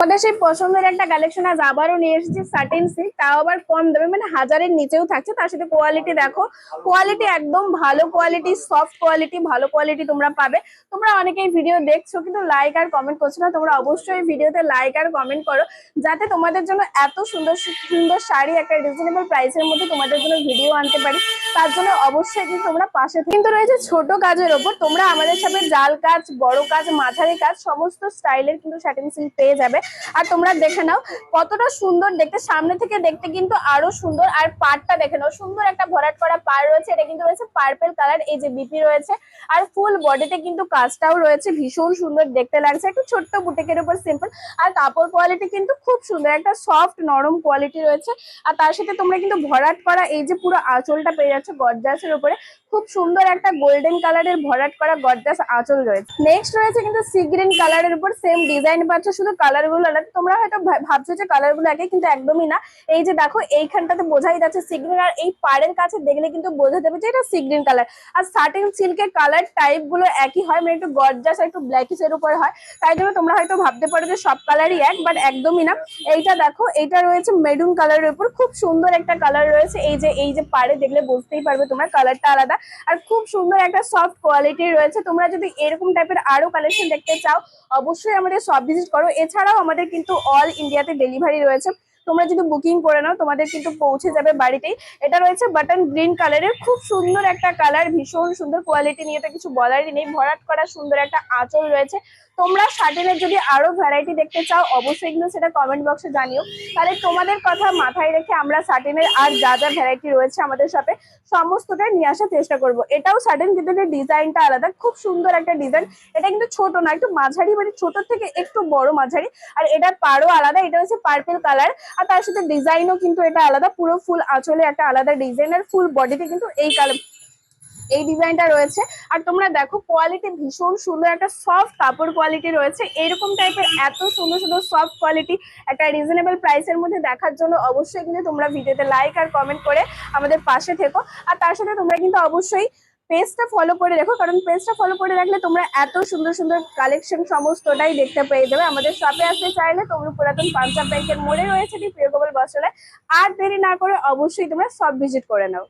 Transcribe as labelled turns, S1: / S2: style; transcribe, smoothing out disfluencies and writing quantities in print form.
S1: আমাদের সেই পছন্দের একটা কালেকশন আজ আবারও নিয়ে এসেছি সাটিন সিল্ক, তাও আবার কম দামে, মানে হাজারের নিচেও থাকছে। তার সাথে কোয়ালিটি দেখো, কোয়ালিটি একদম ভালো কোয়ালিটি, সফট কোয়ালিটি, ভালো কোয়ালিটি তোমরা পাবে। তোমরা অনেকেই ভিডিও দেখছো কিন্তু লাইক আর কমেন্ট করছো না। তোমরা অবশ্যই ভিডিওতে লাইক আর কমেন্ট করো, যাতে তোমাদের জন্য এত সুন্দর সুন্দর শাড়ি একটা রিজনেবল প্রাইসের মধ্যে তোমাদের জন্য ভিডিও আনতে পারি। তার জন্য অবশ্যই কিন্তু তোমরা পাশে কিন্তু রয়েছে ছোট কাজের ওপর। তোমরা আমাদের সাথে জাল কাজ, বড় কাজ, মাঝারি কাজ সমস্ত স্টাইলের কিন্তু সাটিন সিল্ক পেয়ে যাবে। আর তোমরা দেখে নাও কতটা সুন্দর দেখতে, সামনে থেকে দেখতে কিন্তু আরো সুন্দর। আর পাড়টা দেখে নাও, সুন্দর একটা ভরাট করা পাড় রয়েছে। এটা কিন্তু রয়েছে পার্পল কালার, এই যে বিপি রয়েছে। আর ফুল বডিতে কিন্তু কাজটাও রয়েছে, ভীষণ সুন্দর দেখতে লাগছে, একটু ছোট্ট বুটিকের উপর সিম্পল। আর কাপড় কোয়ালিটি কিন্তু খুব সুন্দর, একটা সফট নরম কোয়ালিটি রয়েছে। আর তার সাথে তোমরা কিন্তু ভরাট করা এই যে পুরো আঁচলটা পেয়ে যাচ্ছে গর্জাসের উপরে। খুব সুন্দর একটা গোল্ডেন কালারের ভরাট করা গর্জাস আঁচল রয়েছে। নেক্সট রয়েছে কিন্তু সি গ্রিন কালারের উপর সেম ডিজাইন পাচ্ছ, শুধু কালার গুলো আলাদা। তোমরা হয়তো ভাবছো যে কালার গুলো একই, কিন্তু একদমই না। এই যে দেখো, এইখানটাতে বোঝাই যাচ্ছে সি গ্রিন, আর এই পাড়ের কাছে দেখলে কিন্তু বোঝা যাবে যে এটা সি গ্রিন কালার। আর সাটিন সিল্কের কালার টাইপ গুলো একই হয়, মানে একটু গর্জাস আর একটু ব্ল্যাকিশ এর উপর হয়। তাই জন্য তোমরা হয়তো ভাবতে পারো যে সব কালারই এক, বাট একদমই না। এইটা দেখো, এইটা রয়েছে মেরুন কালারের উপর, খুব সুন্দর একটা কালার রয়েছে। এই যে পাড়ে দেখলে বুঝতেই পারবে তোমরা কালারটা আলাদা। আর খুব সুন্দর একটা সফট কোয়ালিটি রয়েছে। তোমরা যদি এরকম টাইপের আরো কালেকশন দেখতে চাও অবশ্যই আমাদের শপ ভিজিট করো। এছাড়াও আমাদের কিন্তু অল ইন্ডিয়াতে ডেলিভারি রয়েছে। তোমরা যদি বুকিং করে নাও তোমাদের কিন্তু পৌঁছে যাবে বাড়িতেই। এটা রয়েছে বাটন গ্রিন কালারের, খুব সুন্দর একটা কালার, ভীষণ সুন্দর কোয়ালিটি নিয়ে তো কিছু বলারই নেই। ভরাট করা সুন্দর একটা আঁচল রয়েছে। তোমরা শার্টেনের যদি আরো ভ্যারাইটি দেখতে চাও অবশ্যই কিন্তু সেটা কমেন্ট বক্সে জানিও। তাহলে তোমাদের কথা মাথায় রেখে আমরা শার্টেনের আর যা যা ভ্যারাইটি রয়েছে আমাদের শপে সমস্তটাই নিয়ে আসার চেষ্টা করব। এটাও শার্টেন, কিন্তু এর ডিজাইনটা আলাদা, খুব সুন্দর একটা ডিজাইন। এটা কিন্তু ছোট না, একটু মাঝারি, মানে ছোট থেকে একটু বড় মাঝারি। আর এটার পাড়ও আলাদা, এটা হচ্ছে পার্পল কালার। আর তার সাথে ডিজাইনও কিন্তু এটা আলাদা, পুরো ফুল আঁচলে একটা আলাদা ডিজাইন, আর ফুল বডিতে কিন্তু এই ডিজাইনটা রয়েছে। আর তোমরা দেখো কোয়ালিটি ভীষণ সুন্দর, একটা সফট কাপড় কোয়ালিটি রয়েছে। এরকম টাইপের এত সুন্দর সুন্দর সফট কোয়ালিটি একটা রিজনেবল প্রাইসের মধ্যে দেখার জন্য অবশ্যই কিন্তু তোমরা ভিডিওতে লাইক আর কমেন্ট করে আমাদের পাশে থেকো। আর তার সাথে তোমরা কিন্তু অবশ্যই পেজটা ফলো করে রেখো, কারণ পেজটা ফলো করে রাখলে তোমরা এত সুন্দর সুন্দর কালেকশন সমস্তটাই দেখতে পেয়ে যাবে। আমাদের শপে আসতে চাইলে তোমরা পুরাতন পাঞ্জাব ব্যাংকের মোড়ে রয়েছে প্রিয় গোপাল বস্ত্রালয়। আর দেরি না করে অবশ্যই তোমরা সব ভিজিট করে নাও।